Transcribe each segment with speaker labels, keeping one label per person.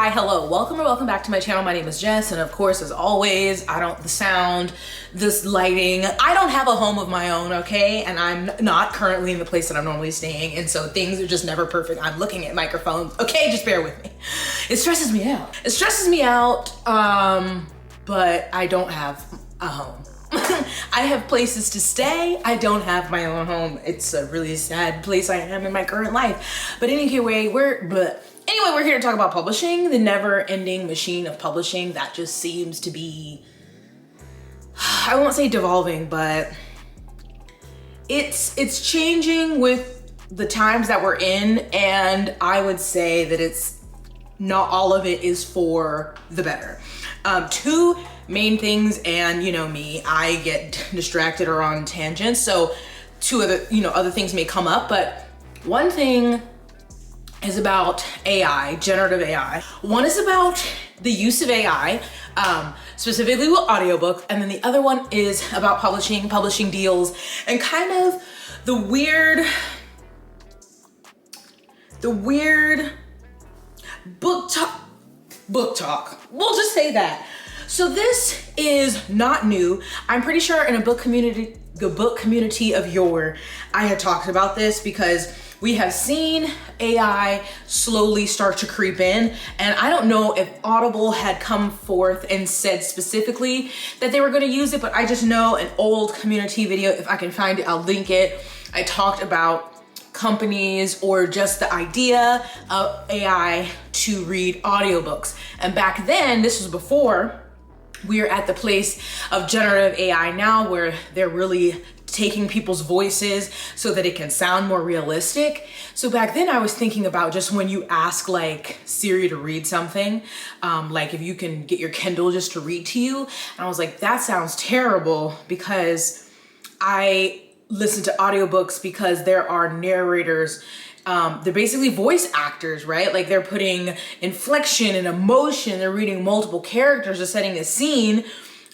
Speaker 1: Hi, hello, welcome back to my channel. My name is Jess, and of course, as always, the sound, this lighting, I don't have a home of my own, okay? And I'm not currently in the place that I'm normally staying, and so things are just never perfect. I'm looking at microphones, okay? Just bear with me. It stresses me out. But I don't have a home. I have places to stay. I don't have my own home. It's a really sad place I am in my current life. But anyway, we're here to talk about publishing, the never-ending machine of publishing that just seems to be, I won't say devolving, but it's changing with the times that we're in, and I would say that it's not all of it is for the better. Two main things, and you know me, I get distracted or on tangents, so two other things may come up, but one thing is about AI, generative AI. One is about the use of AI, specifically with audiobooks, and then the other one is about publishing deals, and kind of the weird book talk. We'll just say that. So this is not new. I'm pretty sure in the book community of yore, I had talked about this because we have seen AI slowly start to creep in, and I don't know if Audible had come forth and said specifically that they were going to use it, but I just know an old community video, if I can find it, I'll link it. I talked about companies or just the idea of AI to read audiobooks. And back then, this was before we're at the place of generative AI now, where they're really taking people's voices so that it can sound more realistic. So back then I was thinking about just when you ask like Siri to read something, like if you can get your Kindle just to read to you. And I was like, that sounds terrible, because I listen to audiobooks because there are narrators. They're basically voice actors, right? Like they're putting inflection and emotion. They're reading multiple characters, they're setting a scene.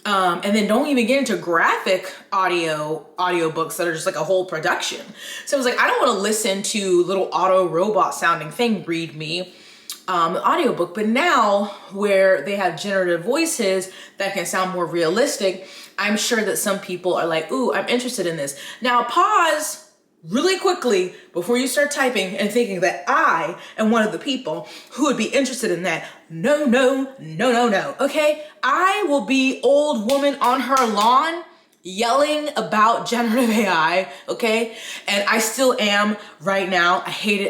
Speaker 1: And then don't even get into graphic audiobooks that are just like a whole production. So I was like, I don't want to listen to little auto robot sounding thing read me the audiobook. But now where they have generative voices that can sound more realistic, I'm sure that some people are like, ooh, I'm interested in this. Now pause really quickly before you start typing and thinking that I am one of the people who would be interested in that. No, okay? I will be old woman on her lawn yelling about generative AI, okay? And I still am right now. I hate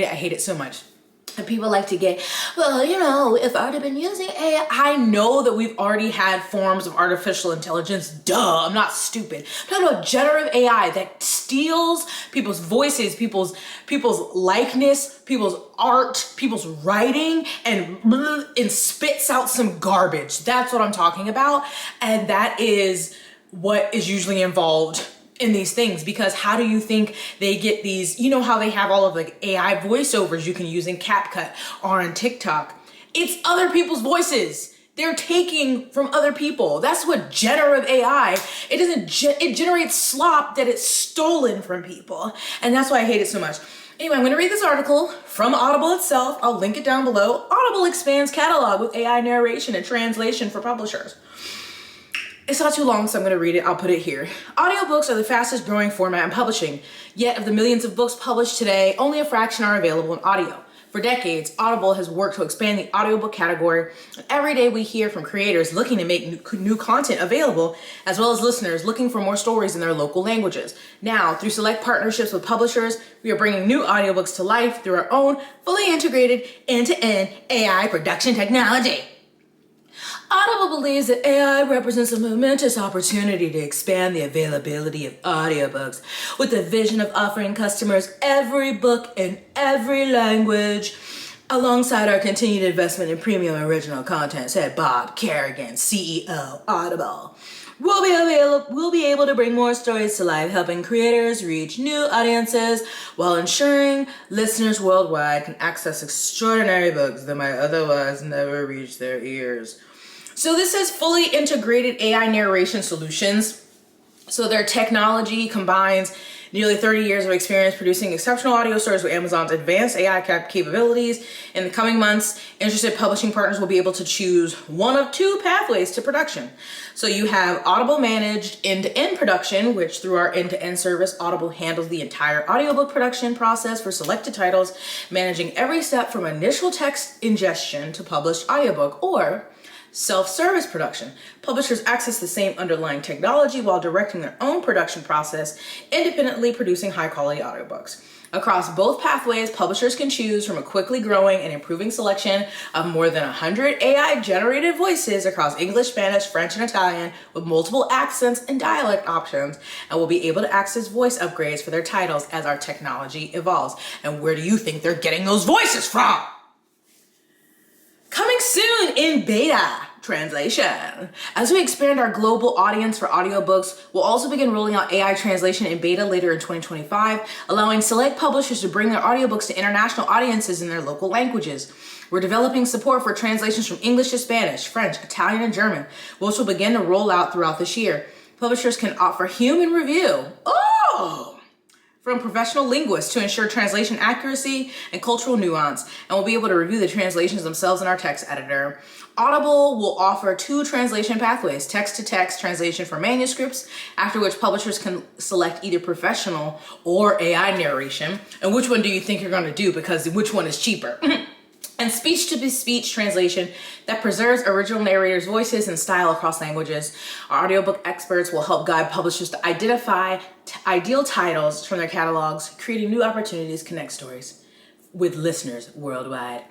Speaker 1: it so much. And people like to get, well, you know, if I'd have been using AI, I know that we've already had forms of artificial intelligence. Duh, I'm not stupid. I'm talking about generative AI that steals people's voices, people's likeness, people's art, people's writing, and spits out some garbage. That's what I'm talking about. And that is what is usually involved in these things, because how do you think they get these, you know how they have all of like AI voiceovers you can use in CapCut or on TikTok? It's other people's voices. They're taking from other people. That's what generative AI, it generates slop that it's stolen from people. And that's why I hate it so much. Anyway, I'm gonna read this article from Audible itself. I'll link it down below. Audible expands catalog with AI narration and translation for publishers. It's not too long, so I'm going to read it. I'll put it here. Audiobooks are the fastest growing format in publishing. Yet of the millions of books published today, only a fraction are available in audio. For decades, Audible has worked to expand the audiobook category. And every day we hear from creators looking to make new content available, as well as listeners looking for more stories in their local languages. Now, through select partnerships with publishers, we are bringing new audiobooks to life through our own fully integrated end-to-end AI production technology. Audible believes that AI represents a momentous opportunity to expand the availability of audiobooks with the vision of offering customers every book in every language. Alongside our continued investment in premium original content, said Bob Kerrigan, CEO, Audible. We'll be able to bring more stories to life, helping creators reach new audiences while ensuring listeners worldwide can access extraordinary books that might otherwise never reach their ears. So this is fully integrated AI narration solutions. So their technology combines Nearly 30 years of experience producing exceptional audio stories with Amazon's advanced AI capabilities. In the coming months, interested publishing partners will be able to choose one of two pathways to production. So you have Audible managed end-to-end production, which through our end-to-end service, Audible handles the entire audiobook production process for selected titles, managing every step from initial text ingestion to published audiobook, or self-service production. Publishers access the same underlying technology while directing their own production process, independently producing high-quality audiobooks. Across both pathways, publishers can choose from a quickly growing and improving selection of more than 100 AI-generated voices across English, Spanish, French, and Italian with multiple accents and dialect options, and will be able to access voice upgrades for their titles as our technology evolves. And where do you think they're getting those voices from? Coming soon in beta translation. As we expand our global audience for audiobooks, we'll also begin rolling out AI translation in beta later in 2025, allowing select publishers to bring their audiobooks to international audiences in their local languages. We're developing support for translations from English to Spanish, French, Italian, and German, which will begin to roll out throughout this year. Publishers can offer human review. From professional linguists to ensure translation accuracy and cultural nuance, and will be able to review the translations themselves in our text editor. Audible will offer two translation pathways, text-to-text translation for manuscripts, after which publishers can select either professional or AI narration. And which one do you think you're going to do? Because which one is cheaper? And speech-to-speech translation that preserves original narrators' voices and style across languages. Our audiobook experts will help guide publishers to identify ideal titles from their catalogs, creating new opportunities to connect stories with listeners worldwide.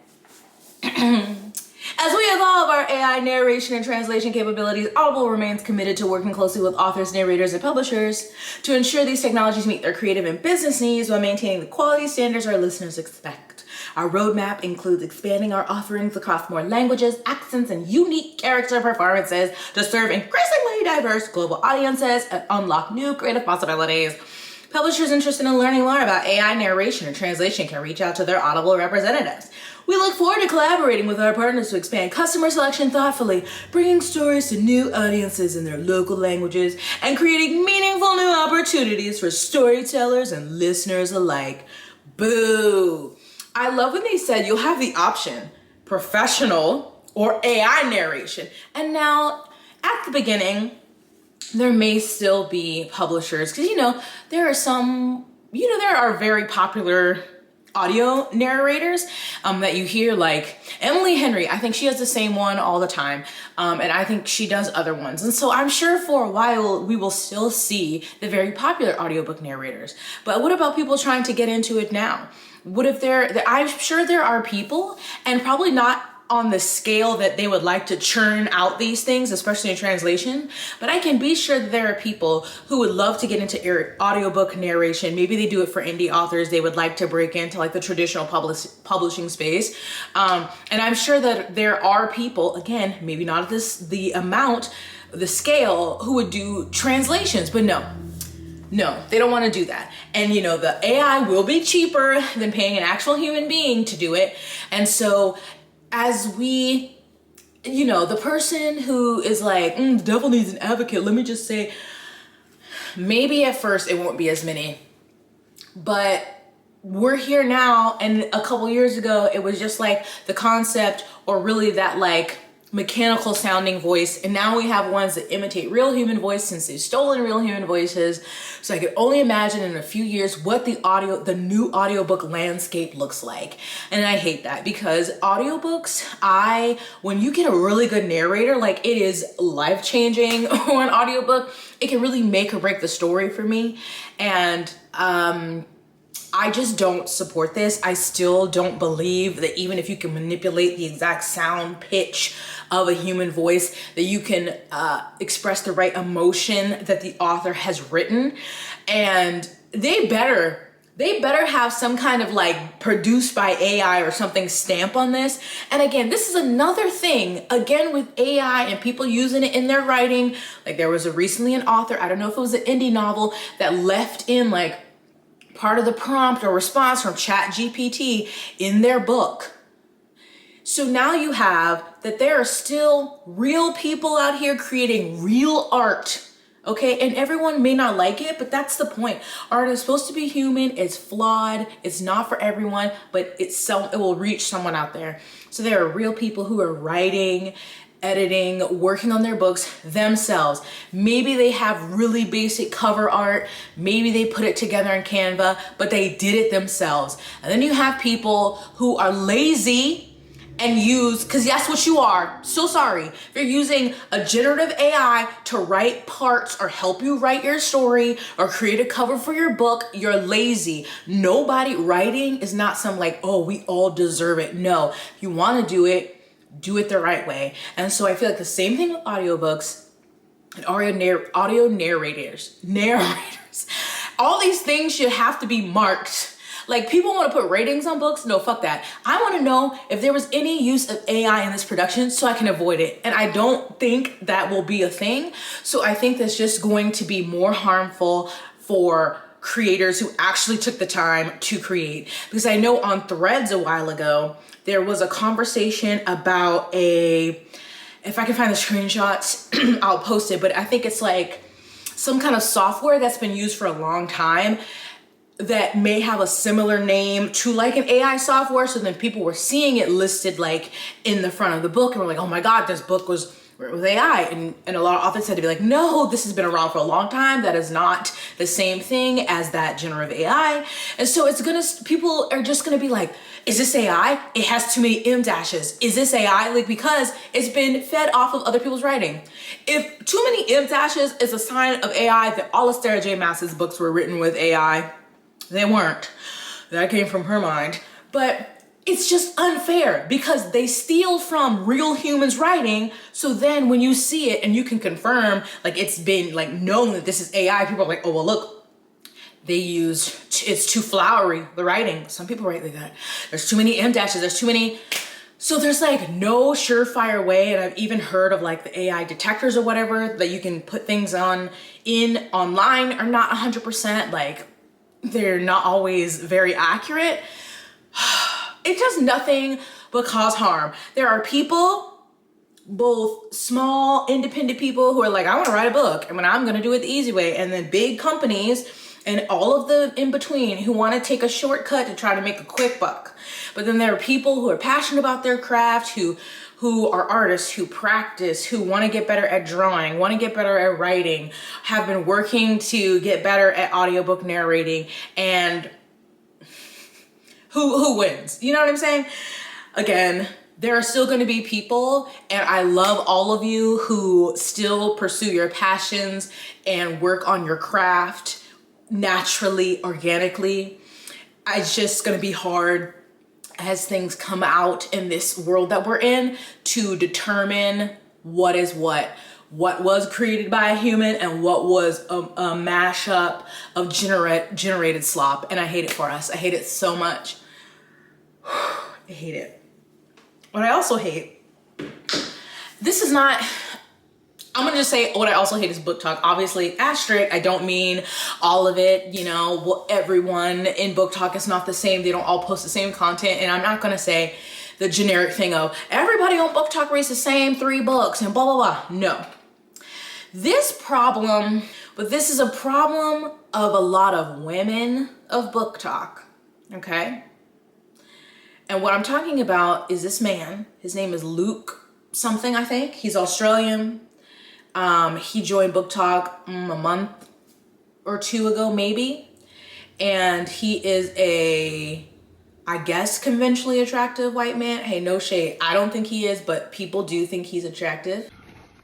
Speaker 1: As we evolve our AI narration and translation capabilities, Audible remains committed to working closely with authors, narrators, and publishers to ensure these technologies meet their creative and business needs while maintaining the quality standards our listeners expect. Our roadmap includes expanding our offerings across more languages, accents, and unique character performances to serve increasingly diverse global audiences and unlock new creative possibilities. Publishers interested in learning more about AI narration and translation can reach out to their Audible representatives. We look forward to collaborating with our partners to expand customer selection thoughtfully, bringing stories to new audiences in their local languages, and creating meaningful new opportunities for storytellers and listeners alike. Boo! I love when they said you'll have the option, professional or AI narration. And now, at the beginning, there may still be publishers, because there are very popular audio narrators that you hear, like Emily Henry. I think she has the same one all the time, and I think she does other ones. And so I'm sure for a while we will still see the very popular audiobook narrators. But what about people trying to get into it now? What if I'm sure there are people, and probably not on the scale that they would like to churn out these things, especially in translation, but I can be sure that there are people who would love to get into audiobook narration. Maybe they do it for indie authors. They would like to break into like the traditional publishing space. And I'm sure that there are people, again, maybe not the scale, who would do translations, but no, they don't want to do that. And the AI will be cheaper than paying an actual human being to do it. And so as we, the person who is like, the devil needs an advocate, let me just say, maybe at first it won't be as many, but we're here now. And a couple years ago, it was just like the concept, or really that like mechanical sounding voice. And now we have ones that imitate real human voice, since they've stolen real human voices. So I could only imagine in a few years what the new audiobook landscape looks like. And I hate that, because audiobooks, when you get a really good narrator, like, it is life-changing. Or an audiobook, it can really make or break the story for me. And I just don't support this. I still don't believe that even if you can manipulate the exact sound pitch of a human voice, that you can express the right emotion that the author has written. And they better have some kind of like produced by AI or something stamp on this. And again, this is another thing, again, with AI and people using it in their writing. Like, there was recently an author, I don't know if it was an indie novel, that left in like part of the prompt or response from ChatGPT in their book. So now you have that there are still real people out here creating real art, Okay, and everyone may not like it, but that's the point. Art is supposed to be human, it's flawed, it's not for everyone, but it will reach someone out there. So there are real people who are writing, editing, working on their books themselves. Maybe they have really basic cover art, maybe they put it together in Canva, but they did it themselves. And then you have people who are lazy and use, because that's what you are. So sorry. If you're using a generative AI to write parts or help you write your story or create a cover for your book, you're lazy. Nobody writing is not some like, oh, we all deserve it. No, if you want to do it the right way. And so I feel like the same thing with audiobooks and audio narrators. All these things should have to be marked. Like, people want to put ratings on books. No, fuck that. I want to know if there was any use of AI in this production so I can avoid it. And I don't think that will be a thing. So I think that's just going to be more harmful for creators who actually took the time to create. Because I know on Threads a while ago, there was a conversation about if I can find the screenshots, I'll post it. But I think it's like some kind of software that's been used for a long time that may have a similar name to like an AI software. So then people were seeing it listed like in the front of the book and were like, oh my God, this book was written with AI. And a lot of authors had to be like, no, this has been around for a long time. That is not the same thing as that generative AI. And so people are just gonna be like, is this AI? It has too many M dashes. Is this AI? Like, because it's been fed off of other people's writing. If too many M dashes is a sign of AI, then all of Sarah J. Maas's books were written with AI. They weren't. That came from her mind. But it's just unfair because they steal from real humans writing. So then when you see it and you can confirm, like, it's been like known that this is AI, people are like, oh, well, look, it's too flowery, the writing. Some people write like that. There's too many M dashes, there's too many. So there's like no surefire way. And I've even heard of like the AI detectors or whatever that you can put things online are not 100%, like, they're not always very accurate. It does nothing but cause harm. There are people, both small independent people who are like, I want to write a book and I'm going to do it the easy way. And then big companies and all of the in between who want to take a shortcut to try to make a quick buck. But then there are people who are passionate about their craft, who are artists, who practice, who want to get better at drawing, want to get better at writing, have been working to get better at audiobook narrating, and who wins? You know what I'm saying? Again, there are still going to be people, and I love all of you who still pursue your passions and work on your craft naturally, organically. It's just going to be hard as things come out in this world that we're in to determine what is what was created by a human and what was a mashup of generated slop. And I hate it for us. I hate it so much. I hate it. What I also hate, I'm gonna just say what I also hate is book talk. Obviously, asterisk, I don't mean all of it, everyone in book talk is not the same. They don't all post the same content. And I'm not gonna say the generic thing of everybody on book talk reads the same 3 books and blah, blah, blah. No. This is a problem of a lot of women of book talk, okay? And what I'm talking about is this man. His name is Luke something, I think. He's Australian. He joined Book Talk a month or 2 ago, maybe. And he is I guess, conventionally attractive white man. Hey, no shade. I don't think he is, but people do think he's attractive.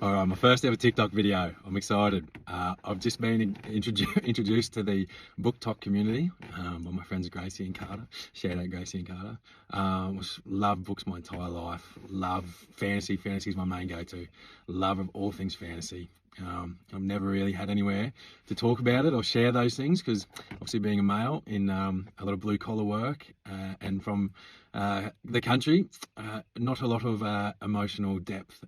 Speaker 2: All right, my first ever TikTok video. I'm excited. I've just been introduced to the Book Talk community by my friends Gracie and Carter. Shout out Gracie and Carter. Love books my entire life. Love fantasy. Fantasy is my main go-to. Love of all things fantasy. I've never really had anywhere to talk about it or share those things because obviously being a male in a lot of blue collar work and from the country, not a lot of emotional depth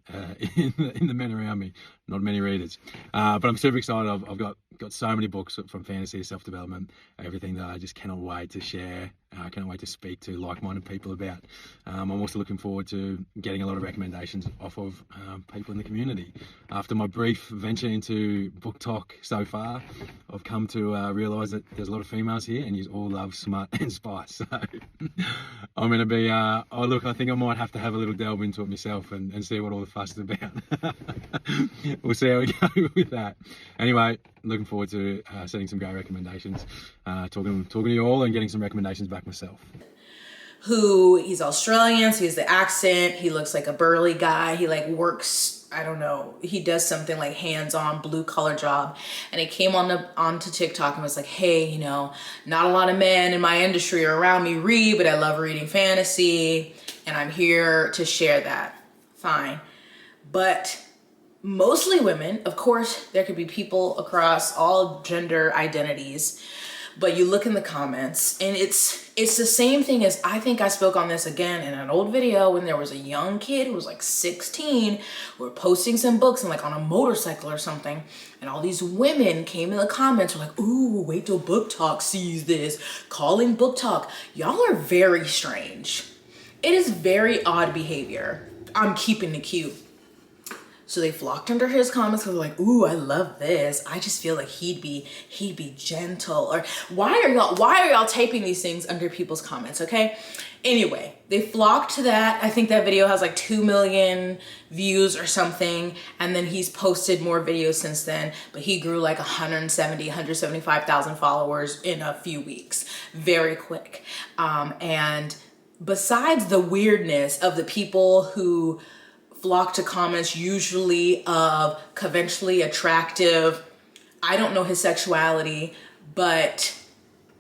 Speaker 2: in the men around me, not many readers. But I'm super excited. I've got so many books from fantasy, self-development, everything that I just cannot wait to share I can't wait to speak to like-minded people about. I'm also looking forward to getting a lot of recommendations off of people in the community. After my brief venture into book talk so far, I've come to realise that there's a lot of females here and you all love smut and spice. So I'm going to be, look, I think I might have to have a little delve into it myself and see what all the fuss is about. We'll see how we go with that. Anyway, looking forward to setting some great recommendations, talking to you all and getting some recommendations back myself.
Speaker 1: He's Australian, so he has the accent. He looks like a burly guy. He like works, I don't know, he does something like hands-on blue collar job. And he came onto TikTok and was like, hey, you know, not a lot of men in my industry or around me read, but I love reading fantasy and I'm here to share that. Fine. But mostly women, of course, there could be people across all gender identities, but you look in the comments and it's the same thing as, I think I spoke on this again in an old video when there was a young kid who was like 16 who were posting some books and like on a motorcycle or something, and all these women came in the comments were like, ooh, wait till Book Talk sees this, calling Book Talk. Y'all are very strange. It is very odd behavior. I'm keeping it cute. So they flocked under his comments because they're like, ooh, I love this. I just feel like he'd be gentle. Or why are y'all typing these things under people's comments, okay? Anyway, they flocked to that. I think that video has like 2 million views or something. And then he's posted more videos since then, but he grew like 175,000 followers in a few weeks, very quick. And besides the weirdness of the people who flock to comments usually of conventionally attractive, I don't know his sexuality, but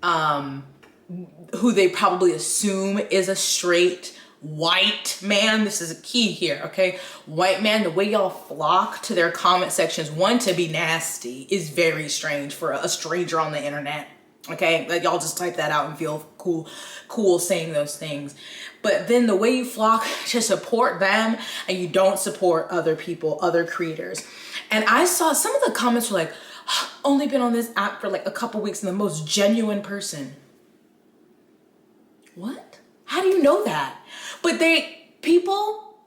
Speaker 1: who they probably assume is a straight white man. This is a key here, okay? White man, the way y'all flock to their comment sections, one, to be nasty is very strange for a stranger on the internet. Okay, like y'all just type that out and feel cool saying those things. But then the way you flock to support them and you don't support other people, other creators. And I saw some of the comments were like, only been on this app for like a couple weeks and the most genuine person. What? How do you know that? But people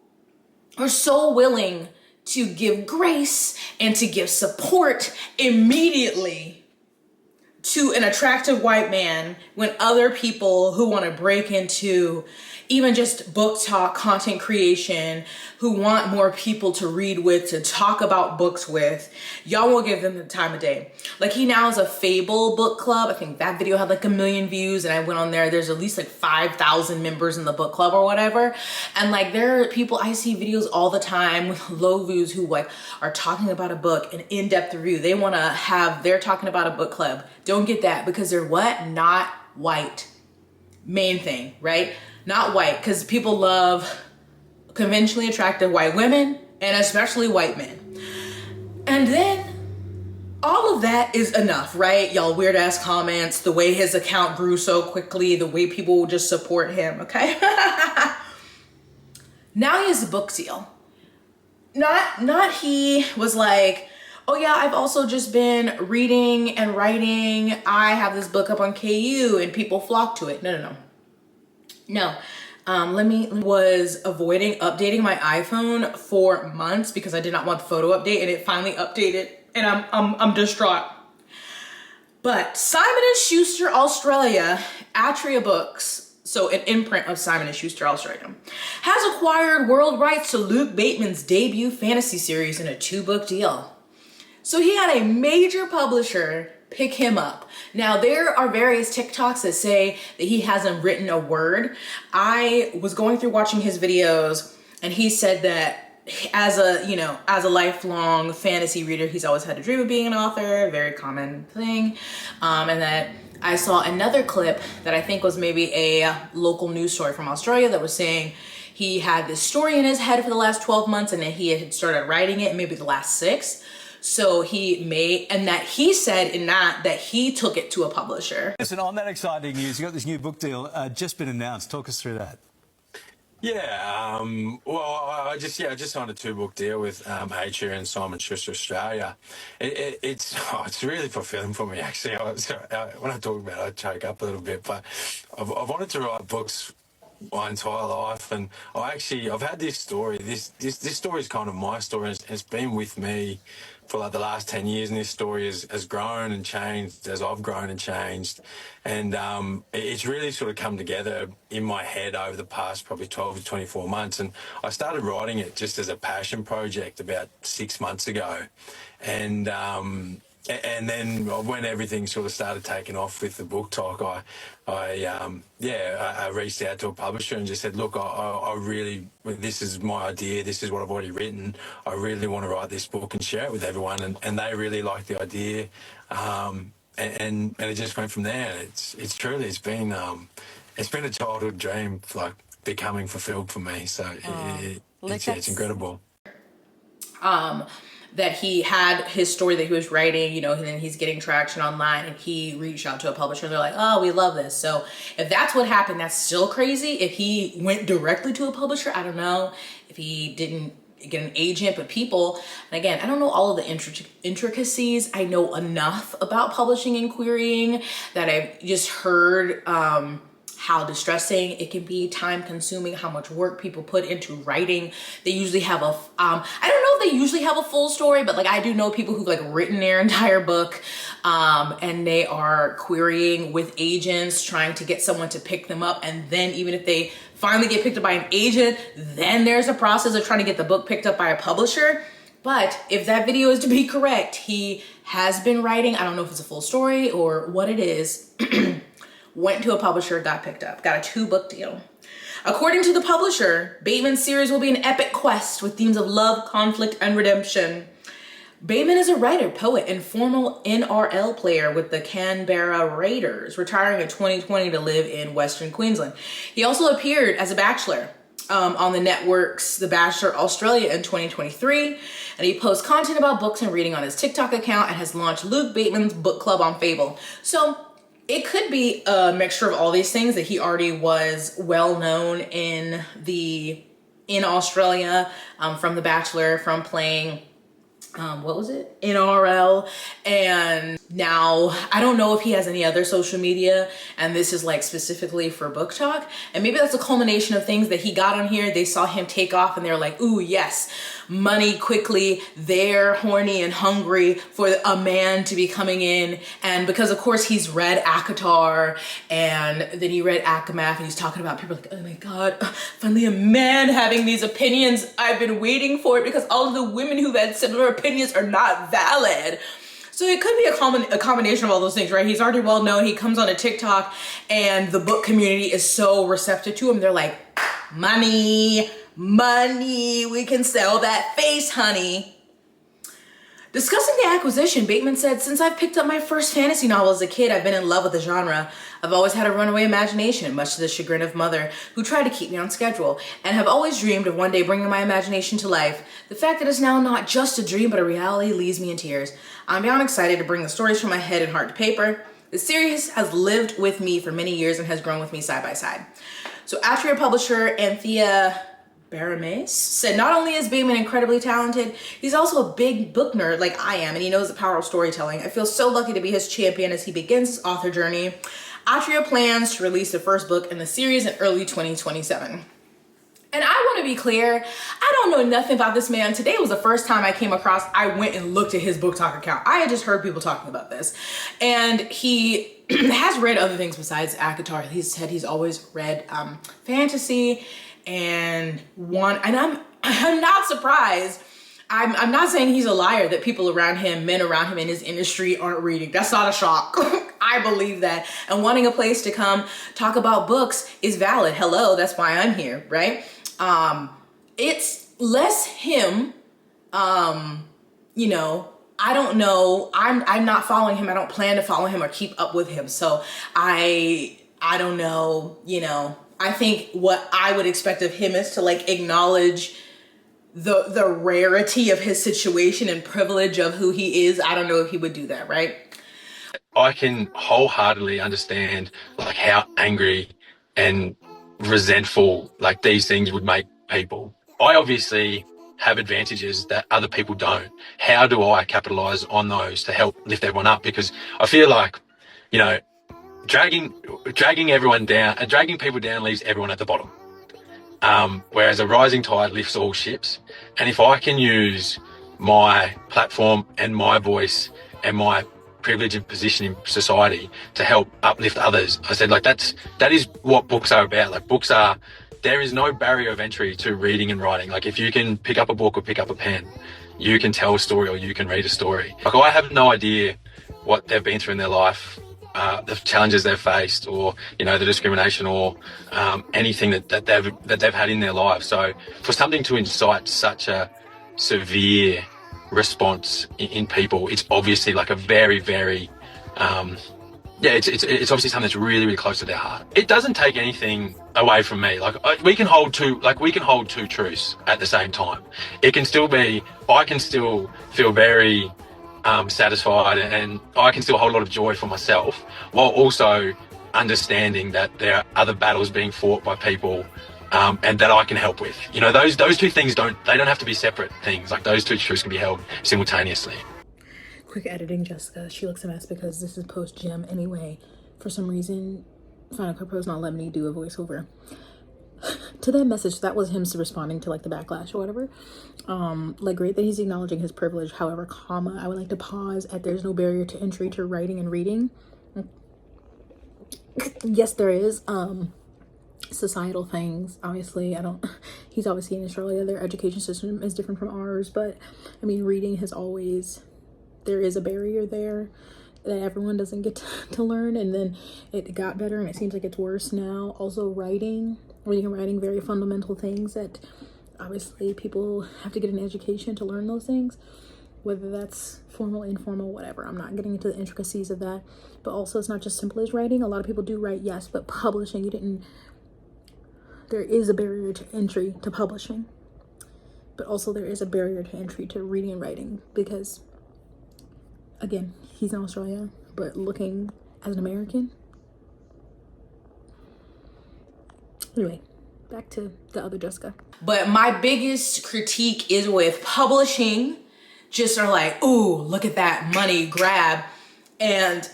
Speaker 1: are so willing to give grace and to give support immediately to an attractive white man when other people who want to break into even just book talk, content creation, who want more people to read with, to talk about books with, y'all will give them the time of day. Like he now has a Fable book club. I think that video had like 1 million views and I went on there. There's at least like 5,000 members in the book club or whatever. And like there are people, I see videos all the time with low views who like are talking about a book, an in-depth review. They want to have, they're talking about a book club. Don't get that because they're what? Not white. Main thing, right? Not white, because people love conventionally attractive white women and especially white men. And then all of that is enough, right? Y'all weird ass comments, the way his account grew so quickly, the way people will just support him, okay? Now he has a book deal. Not he was like, oh yeah, I've also just been reading and writing. I have this book up on KU and people flock to it. No. Was avoiding updating my iPhone for months because I did not want the photo update, and it finally updated, and I'm distraught. But Simon & Schuster Australia, Atria Books, so an imprint of Simon & Schuster Australia, has acquired world rights to Luke Bateman's debut fantasy series in a 2-book deal. So he had a major publisher pick him up. Now there are various TikToks that say that he hasn't written a word. I was going through watching his videos and he said that as a lifelong fantasy reader, he's always had a dream of being an author, a very common thing. And that I saw another clip that I think was maybe a local news story from Australia that was saying he had this story in his head for the last 12 months and that he had started writing it maybe the last 6. So he made, and that he said in that he took it to a publisher.
Speaker 3: Listen, on that exciting news, you got this new book deal just been announced. Talk us through that.
Speaker 2: Yeah, well, I just signed a two-book deal with Asia and Simon Schuster Australia. It's really fulfilling for me, actually. When I talk about it, I choke up a little bit, but I've wanted to write books my entire life, and I've had this story. This story is kind of my story. It's been with me for like the last 10 years, and this story has grown and changed as I've grown and changed. And it's really sort of come together in my head over the past probably 12 to 24 months. And I started writing it just as a passion project about 6 months ago. And and then when everything sort of started taking off with the book talk, I reached out to a publisher and just said, look, I really, this is my idea. This is what I've already written. I really want to write this book and share it with everyone. And they really liked the idea. And it just went from there. It's been a childhood dream, like becoming fulfilled for me. So it's incredible.
Speaker 1: That he had his story that he was writing, you know, and then he's getting traction online, and he reached out to a publisher and they're like, oh, we love this. So if that's what happened, that's still crazy. If he went directly to a publisher, I don't know. If he didn't get an agent, but people, and again, I don't know all of the intricacies. I know enough about publishing and querying that I've just heard how distressing it can be, time consuming, how much work people put into writing. They usually have a, I don't know if they usually have a full story, but like I do know people who've like written their entire book and they are querying with agents, trying to get someone to pick them up. And then even if they finally get picked up by an agent, then there's a process of trying to get the book picked up by a publisher. But if that video is to be correct, he has been writing, I don't know if it's a full story or what it is, went to a publisher, got picked up, got a 2-book deal. According to the publisher, Bateman's series will be an epic quest with themes of love, conflict, and redemption. Bateman is a writer, poet, and former NRL player with the Canberra Raiders, retiring in 2020 to live in Western Queensland. He also appeared as a bachelor on the networks The Bachelor Australia in 2023, and he posts content about books and reading on his TikTok account and has launched Luke Bateman's book club on Fable. So it could be a mixture of all these things, that he already was well known in Australia from The Bachelor, from playing what was it? NRL. And now I don't know if he has any other social media, and this is like specifically for book talk. And maybe that's a culmination of things that he got on here. They saw him take off and they're like, ooh, yes, money quickly. They're horny and hungry for a man to be coming in. And because of course he's read ACOTAR and then he read ACOMAF, and he's talking about people like, oh my God, finally a man having these opinions. I've been waiting for it because all of the women who've had similar opinions are not valid. So it could be a combination of all those things, right? He's already well known. He comes on a TikTok and the book community is so receptive to him. They're like, money, money, we can sell that face, honey. Discussing the acquisition, Bateman said, since I've picked up my first fantasy novel as a kid, I've been in love with the genre. I've always had a runaway imagination, much to the chagrin of mother, who tried to keep me on schedule, and have always dreamed of one day bringing my imagination to life. The fact that it's now not just a dream, but a reality leaves me in tears. I'm beyond excited to bring the stories from my head and heart to paper. The series has lived with me for many years and has grown with me side by side. So Atria publisher Anthea Barames said, not only is Bateman incredibly talented, he's also a big book nerd like I am, and he knows the power of storytelling. I feel so lucky to be his champion as he begins his author journey. Atria plans to release the first book in the series in early 2027. And I want to be clear, I don't know nothing about this man. Today was the first time I went and looked at his book talk account. I had just heard people talking about this. And he has read other things besides ACOTAR. He said he's always read fantasy and I'm not surprised. I'm not saying he's a liar that people around him, men around him in his industry aren't reading. That's not a shock. I believe that. And wanting a place to come talk about books is valid. Hello, that's why I'm here, right? It's less him, you know, I don't know. I'm not following him. I don't plan to follow him or keep up with him. So I don't know, you know, I think what I would expect of him is to like acknowledge the rarity of his situation and privilege of who he is. I don't know if he would do that, right?
Speaker 2: I can wholeheartedly understand like how angry and resentful like these things would make people. I obviously have advantages that other people don't. How do I capitalize on those to help lift everyone up? Because I feel like, you know, dragging everyone down and dragging people down leaves everyone at the bottom. Whereas a rising tide lifts all ships. And if I can use my platform and my voice and my privilege and position in society to help uplift others, I said, like, that is what books are about. Like, books are, there is no barrier of entry to reading and writing. Like, if you can pick up a book or pick up a pen, you can tell a story or you can read a story. Like, I have no idea what they've been through in their life, the challenges they've faced, or, you know, the discrimination, or anything that they've had in their lives. So for something to incite such a severe response in people, it's obviously like a very, very it's obviously something that's really, really close to their heart. It doesn't take anything away from me. Like, we can hold two truths at the same time. It can still be, I can still feel very satisfied, and I can still hold a lot of joy for myself, while also understanding that there are other battles being fought by people, and that I can help with. You know, those two things don't have to be separate things. Like, those two truths can be held simultaneously.
Speaker 1: Quick editing, Jessica. She looks a mess because this is post gym anyway. For some reason, Final Cut Pro's not letting me do a voiceover. To that message, that was him responding to like the backlash or whatever. Like, great that he's acknowledging his privilege. However, I would like to pause at there's no barrier to entry to writing and reading. Yes, there is. Societal things, obviously. He's obviously in Australia, their education system is different from ours, but I mean, reading has always, there is a barrier there that everyone doesn't get to learn, and then it got better and it seems like it's worse now. Also, reading and writing, very fundamental things that obviously people have to get an education to learn those things, whether that's formal, informal, whatever. I'm not getting into the intricacies of that. But also, it's not just simple as writing. A lot of people do write, yes, but publishing, there is a barrier to entry to publishing, but also there is a barrier to entry to reading and writing, because again, he's in Australia, but looking as an American. Anyway, back to the other Jessica. But my biggest critique is with publishing, just are like, ooh, look at that money grab, and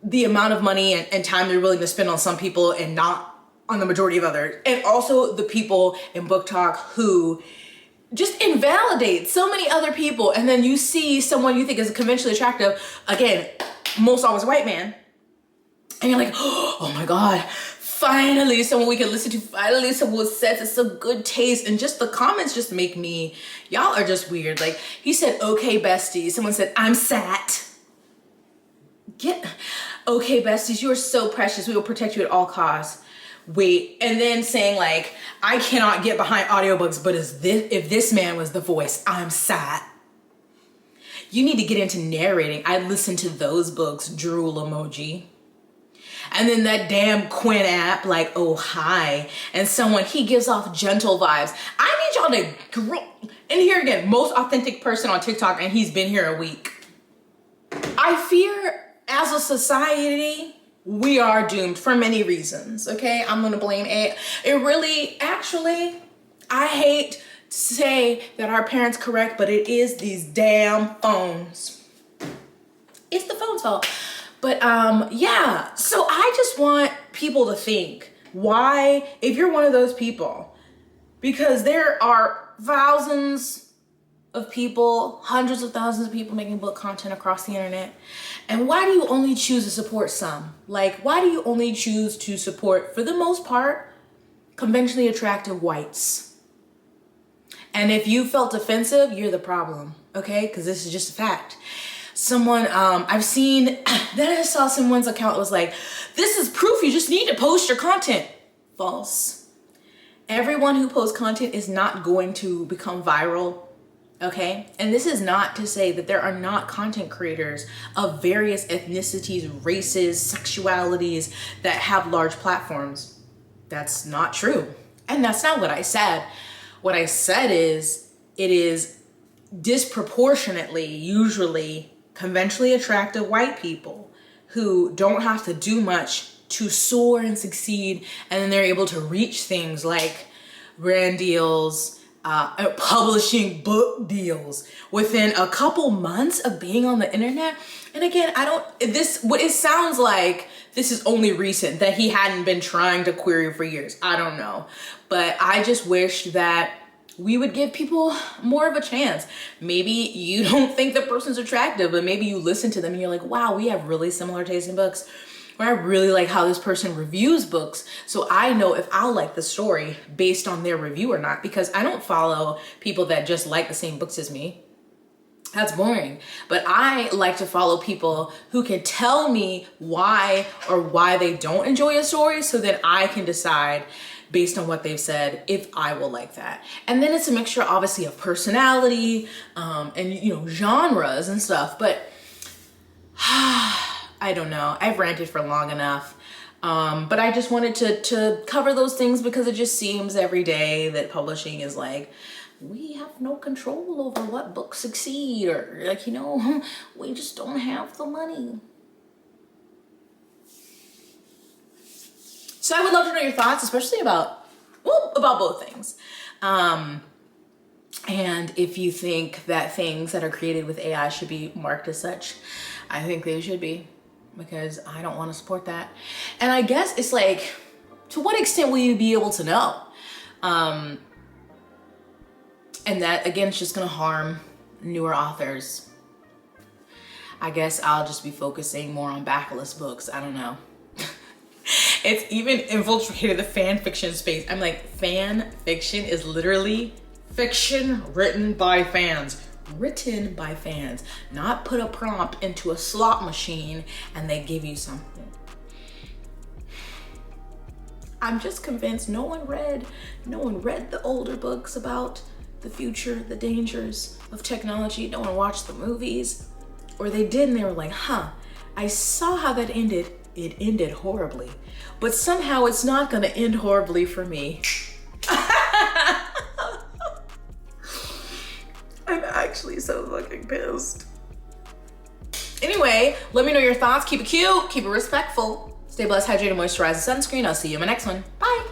Speaker 1: the amount of money and time they're willing to spend on some people and not on the majority of others. And also the people in book talk who just invalidate so many other people, and then you see someone you think is conventionally attractive, again, most always white man, and you're like, oh my God, finally someone we can listen to, finally someone says it's a good taste. And just the comments just make me, y'all are just weird. Like, he said, okay, besties. Someone said, I'm sat. Okay, besties, you are so precious. We will protect you at all costs. Wait, and then saying like, I cannot get behind audiobooks, but if this man was the voice, I'm sad. You need to get into narrating. I listened to those books, drool emoji. And then that damn Quinn app, like, oh, hi. And he gives off gentle vibes. I need y'all to grow. And here again, most authentic person on TikTok, and he's been here a week. I fear as a society, we are doomed for many reasons, okay? I'm gonna blame it. It really, actually, I hate to say that our parents correct, but it is these damn phones. It's the phone's fault. But yeah, so I just want people to think, why, if you're one of those people, because there are thousands of people, hundreds of thousands of people making book content across the internet. And why do you only choose to support some? Like, why do you only choose to support, for the most part, conventionally attractive whites? And if you felt offensive, you're the problem, okay? Because this is just a fact. Someone, then I saw someone's account was like, this is proof you just need to post your content. False. Everyone who posts content is not going to become viral. Okay, and this is not to say that there are not content creators of various ethnicities, races, sexualities that have large platforms. That's not true. And that's not what I said. What I said is, it is disproportionately, usually conventionally attractive white people who don't have to do much to soar and succeed, and then they're able to reach things like brand deals, publishing book deals within a couple months of being on the internet. And again, what it sounds like this is only recent, that he hadn't been trying to query for years. I don't know. But I just wish that we would give people more of a chance. Maybe you don't think the person's attractive, but maybe you listen to them and you're like, wow, we have really similar taste in books. Or I really like how this person reviews books, so I know if I'll like the story based on their review or not, because I don't follow people that just like the same books as me. That's boring. But I like to follow people who can tell me why they don't enjoy a story, so that I can decide based on what they've said if I will like that. And then it's a mixture, obviously, of personality and genres and stuff. But I don't know. I've ranted for long enough. But I just wanted to cover those things, because it just seems every day that publishing is like, we have no control over what books succeed, or like, we just don't have the money. So I would love to know your thoughts, especially about both things. And if you think that things that are created with AI should be marked as such, I think they should be, because I don't want to support that. And I guess it's like, to what extent will you be able to know? And that, again, it's just going to harm newer authors. I guess I'll just be focusing more on backlist books. I don't know. It's even infiltrated the fan fiction space. I'm like, fan fiction is literally fiction written by fans. Written by fans. Not put a prompt into a slot machine and they give you something. I'm just convinced no one read the older books about the future, the dangers of technology. No one watched the movies. Or they did and they were like, I saw how that ended. It ended horribly. But somehow it's not gonna end horribly for me. I'm actually so fucking pissed. Anyway, let me know your thoughts. Keep it cute, keep it respectful. Stay blessed, hydrated, moisturize, and sunscreen. I'll see you in my next one. Bye.